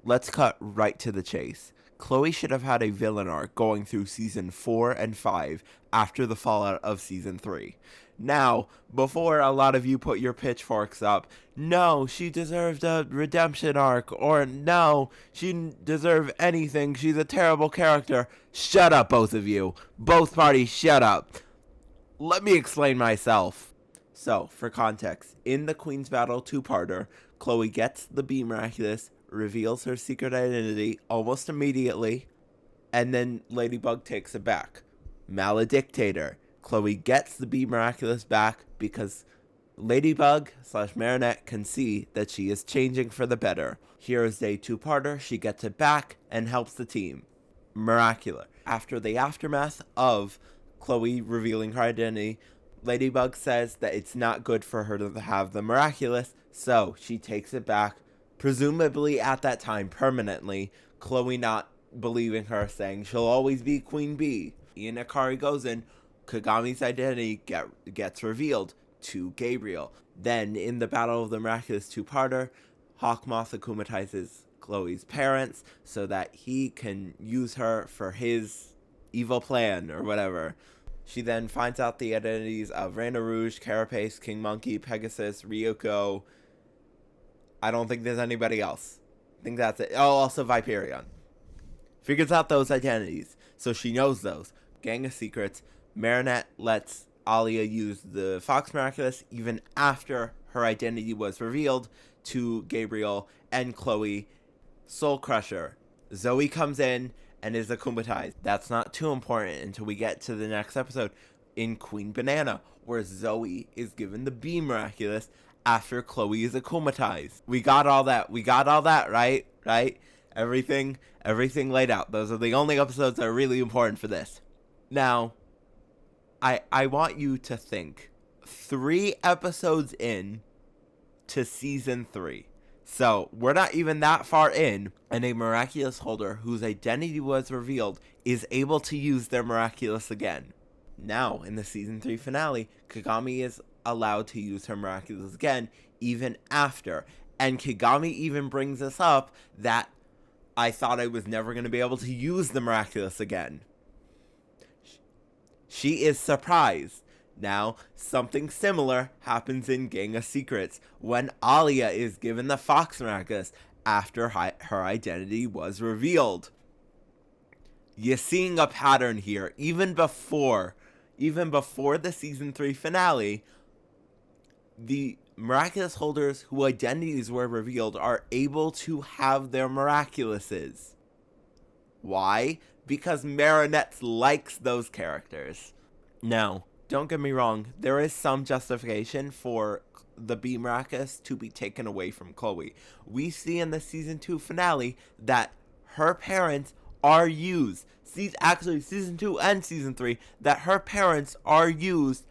let's cut right to the chase. Chloe should have had a villain arc going through season 4 and 5 after the fallout of season 3. Now, before a lot of you put your pitchforks up, no, she deserved a redemption arc, or no, she didn't deserve anything, she's a terrible character. Shut up, both of you. Both parties, shut up. Let me explain myself. So, for context, in the Queen's Battle two-parter, Chloe gets the Be Miraculous, reveals her secret identity almost immediately, and then Ladybug takes it back. Maledictator. Chloe gets the Be Miraculous back because Ladybug / Marinette can see that she is changing for the better. Hero's Day two-parter, she gets it back and helps the team. Miraculous. After the aftermath of Chloe revealing her identity, Ladybug says that it's not good for her to have the Miraculous, so she takes it back, presumably at that time permanently, Chloe not believing her, saying she'll always be Queen Bee. Ian Akari goes in, Kagami's identity gets revealed to Gabriel. Then, in the Battle of the Miraculous two-parter, Hawkmoth akumatizes Chloe's parents so that he can use her for his evil plan or whatever. She then finds out the identities of Reina Rouge, Carapace, King Monkey, Pegasus, Ryuko. I don't think there's anybody else. I think that's it. Oh, also Viperion. Figures out those identities, so she knows those. Gang of Secrets. Marinette lets Alia use the Fox Miraculous even after her identity was revealed to Gabriel and Chloe. Soul Crusher. Zoe comes in and is akumatized. That's not too important until we get to the next episode in Queen Banana, where Zoe is given the Be Miraculous after Chloe is akumatized. We got all that, right? Right? Everything laid out. Those are the only episodes that are really important for this. Now, I want you to think 3 episodes in to season 3. So, we're not even that far in, and a Miraculous holder whose identity was revealed is able to use their Miraculous again. Now, in the season 3 finale, Kagami is allowed to use her Miraculous again, even after. And Kagami even brings us up that I thought I was never going to be able to use the Miraculous again. She is surprised. Now, something similar happens in Gang of Secrets when Alia is given the Fox Miraculous after her identity was revealed. You're seeing a pattern here. Even before the season 3 finale, the Miraculous holders whose identities were revealed are able to have their Miraculouses. Why? Because Marinette likes those characters. Now, don't get me wrong, there is some justification for the Be Miraculous to be taken away from Chloe. We see in the season 2 finale that her parents are used. Actually, season 2 and season 3, that her parents are used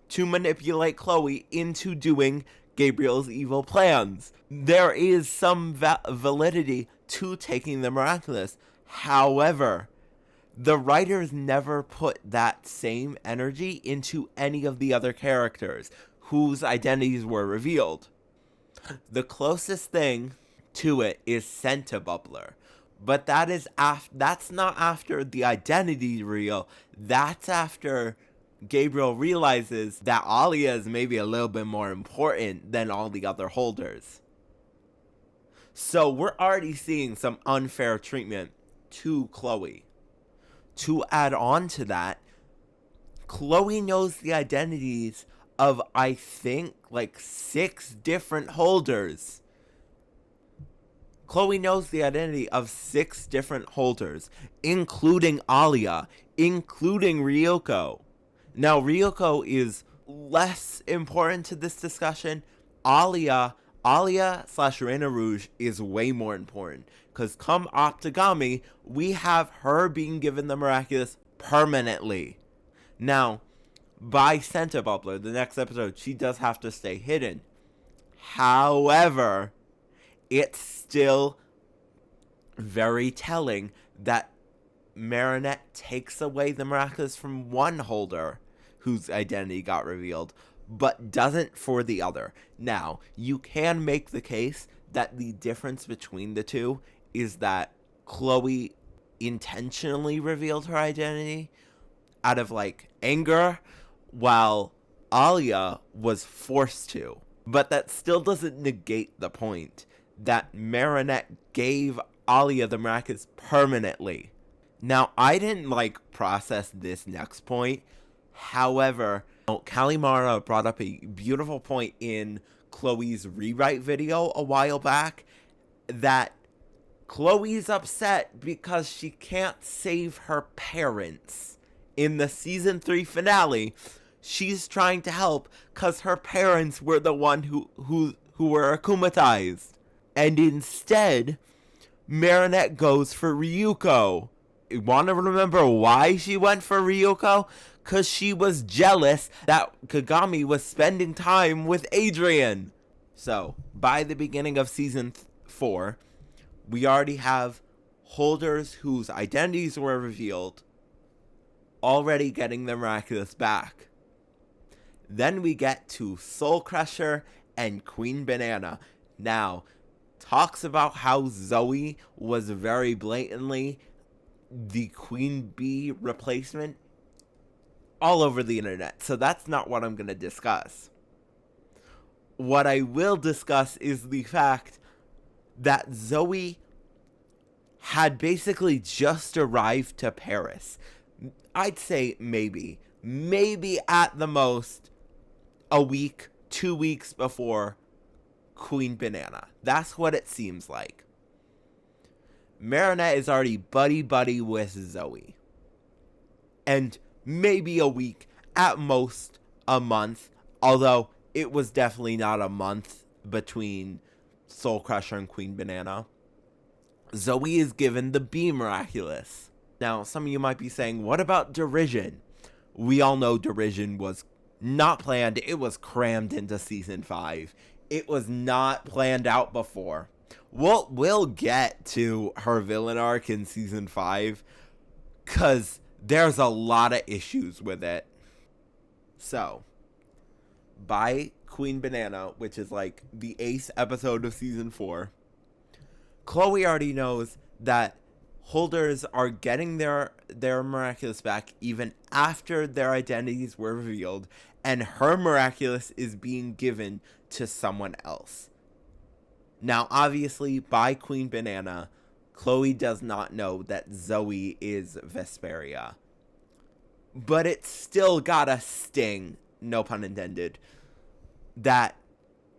to manipulate Chloe into doing Gabriel's evil plans. There is some validity to taking the Miraculous. However, the writers never put that same energy into any of the other characters whose identities were revealed. The closest thing to it is Bubbler, but that's not after the identity reveal. That's after Gabriel realizes that Alia is maybe a little bit more important than all the other holders. So we're already seeing some unfair treatment to Chloe. To add on to that, Chloe knows the identities of, I think, 6 different holders. Chloe knows the identity of 6 different holders, including Alia, including Ryuko. Now, Ryuko is less important to this discussion. Alia / Reina Rouge is way more important. Because come Optigami, we have her being given the Miraculous permanently. Now, by Bubbler, the next episode, she does have to stay hidden. However, it's still very telling that Marinette takes away the Miraculous from one holder whose identity got revealed, but doesn't for the other. Now, you can make the case that the difference between the two is that Chloe intentionally revealed her identity out of like anger, while Alia was forced to. But that still doesn't negate the point that Marinette gave Alia the Miraculous permanently. Now, I didn't process this next point. However, Kalimara brought up a beautiful point in Chloe's rewrite video a while back, that Chloe's upset because she can't save her parents. In the season 3 finale, she's trying to help because her parents were the one who were akumatized. And instead, Marinette goes for Ryuko. You want to remember why she went for Ryuko? Because she was jealous that Kagami was spending time with Adrian. So, by the beginning of season 4, we already have holders whose identities were revealed already getting the Miraculous back. Then we get to Soul Crusher and Queen Banana. Now, talks about how Zoe was very blatantly the Queen Bee replacement all over the internet. So that's not what I'm going to discuss. What I will discuss is the fact that Zoe had basically just arrived to Paris. I'd say maybe at the most a week, 2 weeks before Queen Banana. That's what it seems like. Marinette is already buddy-buddy with Zoe. And maybe a week, at most a month, although it was definitely not a month between Soul Crusher and Queen Banana. Zoe is given the Bee Miraculous. Now, some of you might be saying, what about Derision? We all know Derision was not planned. It was crammed into season 5. It was not planned out before. We'll get to her villain arc in season 5, because there's a lot of issues with it. So, by Queen Banana, which is like the 8th episode of season 4, Chloe already knows that holders are getting their Miraculous back even after their identities were revealed, and her Miraculous is being given to someone else. Now, obviously, by Queen Banana, Chloe does not know that Zoe is Vesperia. But it still got a sting, no pun intended, that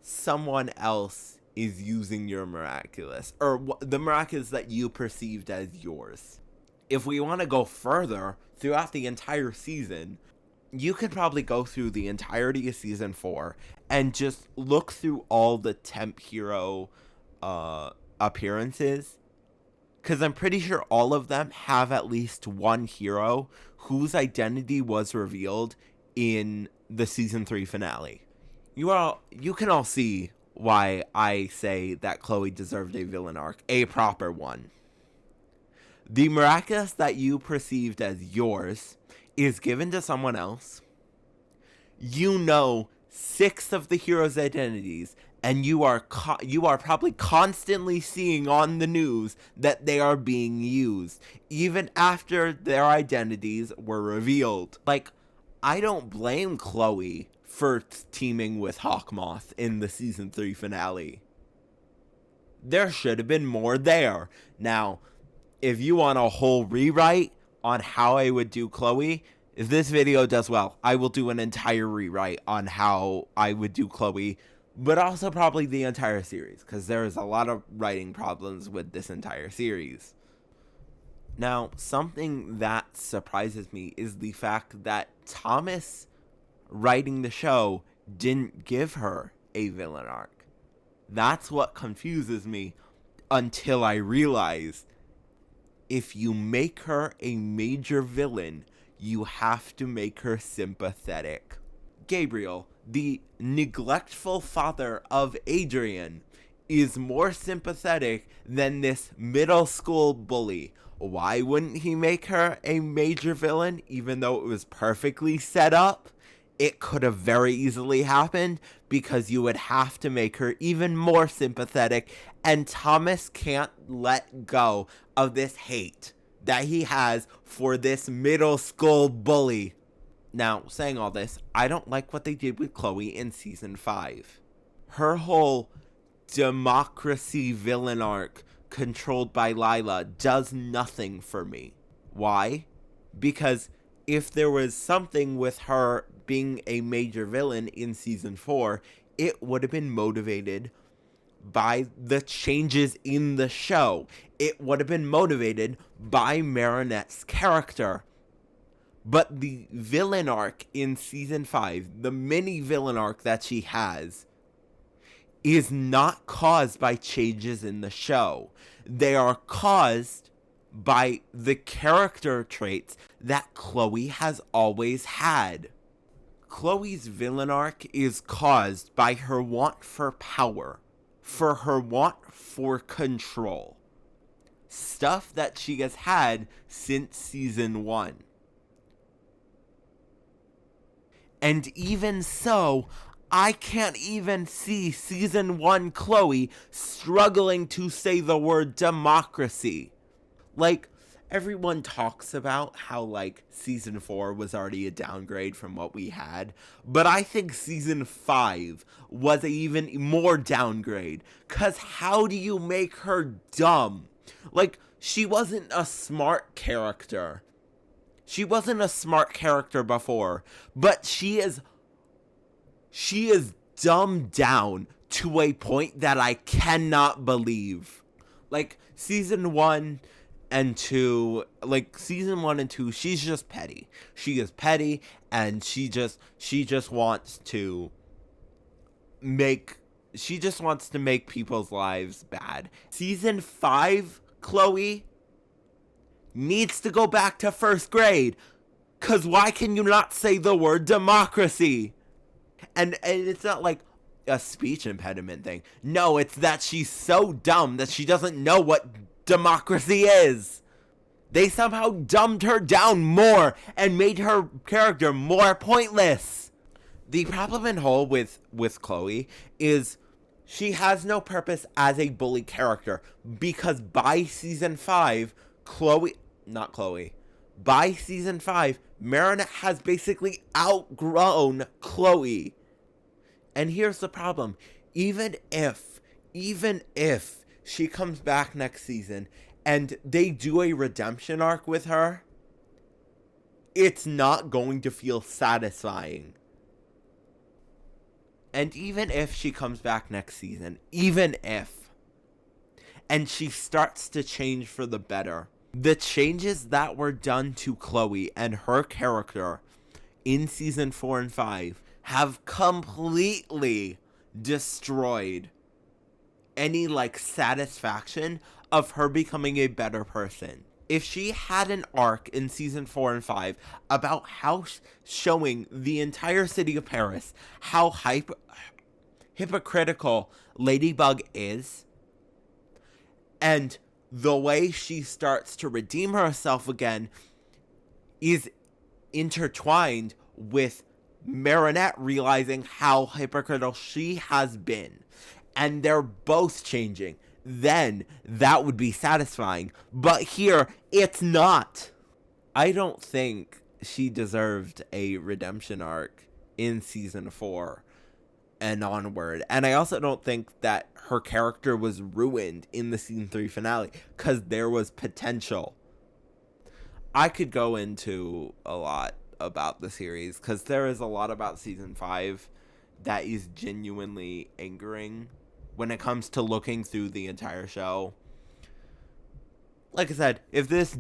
someone else is using your Miraculous, or the Miraculous that you perceived as yours. If we want to go further, throughout the entire season, you could probably go through the entirety of season 4 and just look through all the temp hero appearances, because I'm pretty sure all of them have at least one hero whose identity was revealed in the season 3 finale. You can all see why I say that Chloe deserved a villain arc, a proper one. The Miraculous that you perceived as yours is given to someone else. You know 6 of the heroes' identities, and you are probably constantly seeing on the news that they are being used, even after their identities were revealed. I don't blame Chloe for teaming with Hawkmoth in the season 3 finale. There should have been more there. Now, if you want a whole rewrite on how I would do Chloe, if this video does well, I will do an entire rewrite on how I would do Chloe, but also probably the entire series, because there is a lot of writing problems with this entire series. Now, something that surprises me is the fact that Thomas, writing the show, didn't give her a villain arc. That's what confuses me, until I realized if you make her a major villain, you have to make her sympathetic. Gabriel, the neglectful father of Adrian, is more sympathetic than this middle school bully. Why wouldn't he make her a major villain, even though it was perfectly set up? it could have very easily happened because you would have to make her even more sympathetic, and Thomas can't let go of this hate that he has for this middle school bully. Now, saying all this, I don't like what they did with Chloe in season 5. Her whole democracy villain arc controlled by Lila does nothing for me. Why? Because if there was something with her being a major villain in season 4, it would have been motivated by the changes in the show. It would have been motivated by Marinette's character. But the villain arc in season 5, the mini villain arc that she has, is not caused by changes in the show. They are caused by the character traits that Chloe has always had. Chloe's villain arc is caused by her want for power, for her want for control. Stuff that she has had since season 1. And even so, I can't even see season 1 Chloe struggling to say the word democracy. Like, everyone talks about how, like, season 4 was already a downgrade from what we had, but I think season 5 was an even more downgrade. 'Cause how do you make her dumb? Like, she wasn't a smart character. She wasn't a smart character before, but she is dumbed down to a point that I cannot believe. Like, season 1 and 2, she's just petty. She is petty, and she just wants to make people's lives bad. Season 5, Chloe needs to go back to first grade. 'Cause why can you not say the word democracy? And it's not like a speech impediment thing. No, it's that she's so dumb that she doesn't know what democracy is. They somehow dumbed her down more and made her character more pointless. The problem in whole with Chloe is she has no purpose as a bully character, because by season 5, by season 5, Marinette has basically outgrown Chloe. And here's the problem. Even if she comes back next season and they do a redemption arc with her, it's not going to feel satisfying. And even if she comes back next season, and she starts to change for the better, the changes that were done to Chloe and her character in season 4 and 5 have completely destroyed any, like, satisfaction of her becoming a better person. If she had an arc in season 4 and 5 about how showing the entire city of Paris how hypocritical Ladybug is, and the way she starts to redeem herself again is intertwined with Marinette realizing how hypocritical she has been, and they're both changing, then that would be satisfying. But here, it's not. I don't think she deserved a redemption arc in season 4 and onward. And I also don't think that her character was ruined in the season 3 finale, because there was potential. I could go into a lot about the series, because there is a lot about season 5 that is genuinely angering when it comes to looking through the entire show. Like I said, if this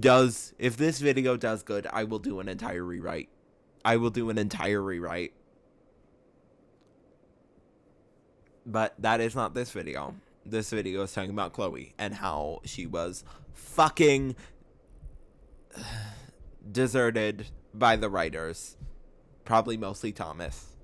video does good, I will do an entire rewrite. But that is not this video. This video is talking about Chloe and how she was fucking deserted by the writers. Probably mostly Thomas.